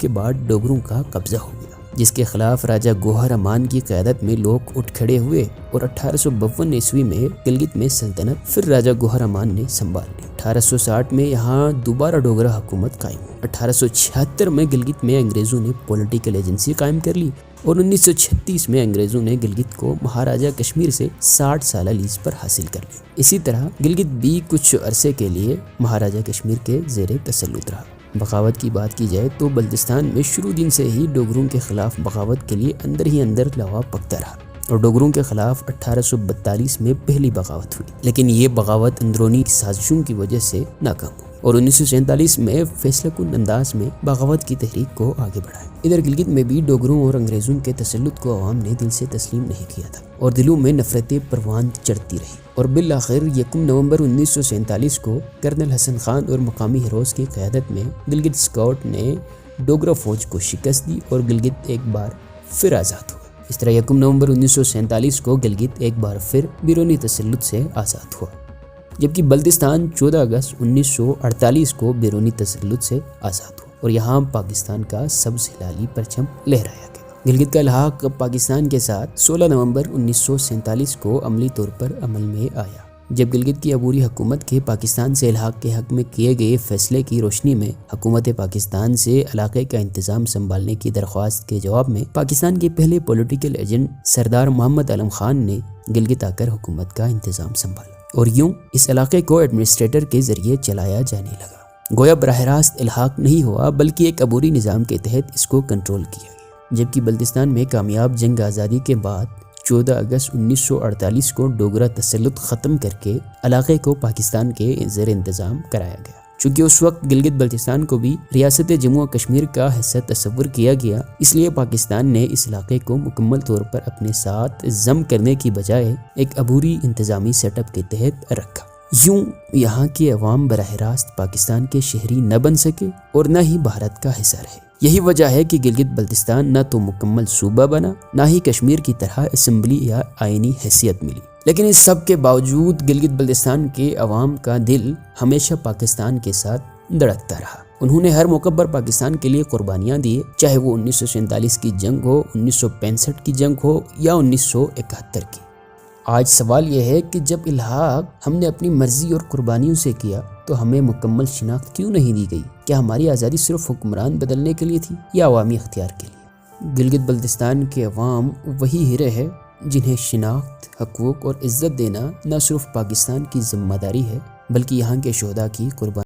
کے بعد ڈوگروں کا قبضہ ہو گیا، جس کے خلاف راجہ گوہر امان کی قیادت میں لوگ اٹھ کھڑے ہوئے اور 1852 عیسوی میں گلگت میں سلطنت پھر راجہ گوہر امان نے سنبھال لی۔ 1860 میں یہاں دوبارہ ڈوگرا حکومت قائم ہوئی۔ 1876 میں گلگت میں انگریزوں نے پولیٹیکل ایجنسی قائم کر لی اور 1936 میں انگریزوں نے گلگت کو مہاراجہ کشمیر سے 60 سالہ لیز پر حاصل کر لی۔ اسی طرح گلگت بھی کچھ عرصے کے لیے مہاراجہ کشمیر کے زیر تسلط رہا۔ بغاوت کی بات کی جائے تو بلتستان میں شروع دن سے ہی ڈوگروں کے خلاف بغاوت کے لیے اندر ہی اندر لوا پکتا رہا اور ڈوگروں کے خلاف 1842 میں پہلی بغاوت ہوئی، لیکن یہ بغاوت اندرونی سازشوں کی وجہ سے ناکام ہوئی اور 1947 میں فیصلہ کن انداز میں بغاوت کی تحریک کو آگے بڑھایا۔ ادھر گلگت میں بھی ڈوگروں اور انگریزوں کے تسلط کو عوام نے دل سے تسلیم نہیں کیا تھا اور دلوں میں نفرتیں پروان چڑھتی رہی اور بالآخر 1 نومبر 1947 کو کرنل حسن خان اور مقامی ہیروز کی قیادت میں گلگت اسکاؤٹ نے ڈوگرا فوج کو شکست دی اور گلگت ایک بار پھر آزاد ہوا۔ اس طرح 1 نومبر 1947 کو گلگت ایک بار پھر بیرونی تسلط سے آزاد ہوا، جبکہ بلتستان 14 اگست 1948 کو بیرونی تسلط سے آزاد ہوا اور یہاں پاکستان کا سبز ہلالی پرچم لہرایا گیا۔ گلگت کا الحاق پاکستان کے ساتھ 16 نومبر 1947 کو عملی طور پر عمل میں آیا، جب گلگت کی عبوری حکومت کے پاکستان سے الحاق کے حق میں کیے گئے فیصلے کی روشنی میں حکومت پاکستان سے علاقے کا انتظام سنبھالنے کی درخواست کے جواب میں پاکستان کے پہلے پولیٹیکل ایجنٹ سردار محمد عالم خان نے گلگت آ کر حکومت کا انتظام سنبھالا اور یوں اس علاقے کو ایڈمنسٹریٹر کے ذریعے چلایا جانے لگا۔ گویا براہ راست الحاق نہیں ہوا بلکہ ایک عبوری نظام کے تحت اس کو کنٹرول کیا گیا، جبکہ بلتستان میں کامیاب جنگ آزادی کے بعد 14 اگست 1948 کو ڈوگرا تسلط ختم کر کے علاقے کو پاکستان کے زیر انتظام کرایا گیا۔ چونکہ اس وقت گلگت بلتستان کو بھی ریاست جموں و کشمیر کا حصہ تصور کیا گیا، اس لیے پاکستان نے اس علاقے کو مکمل طور پر اپنے ساتھ ضم کرنے کی بجائے ایک عبوری انتظامی سیٹ اپ کے تحت رکھا۔ یوں یہاں کے عوام براہ راست پاکستان کے شہری نہ بن سکے اور نہ ہی بھارت کا حصہ رہے۔ یہی وجہ ہے کہ گلگت بلتستان نہ تو مکمل صوبہ بنا، نہ ہی کشمیر کی طرح اسمبلی یا آئینی حیثیت ملی۔ لیکن اس سب کے باوجود گلگت بلتستان کے عوام کا دل ہمیشہ پاکستان کے ساتھ دھڑکتا رہا۔ انہوں نے ہر موقع پر پاکستان کے لیے قربانیاں دیے، چاہے وہ 1947 کی جنگ ہو، 1965 کی جنگ ہو یا 1971 کی۔ آج سوال یہ ہے کہ جب الحاق ہم نے اپنی مرضی اور قربانیوں سے کیا تو ہمیں مکمل شناخت کیوں نہیں دی گئی؟ کیا ہماری آزادی صرف حکمران بدلنے کے لیے تھی یا عوامی اختیار کے لیے؟ گلگت بلتستان کے عوام وہی ہیرے ہے جنہیں شناخت، حقوق اور عزت دینا نہ صرف پاکستان کی ذمہ داری ہے بلکہ یہاں کے شہداء کی قربانی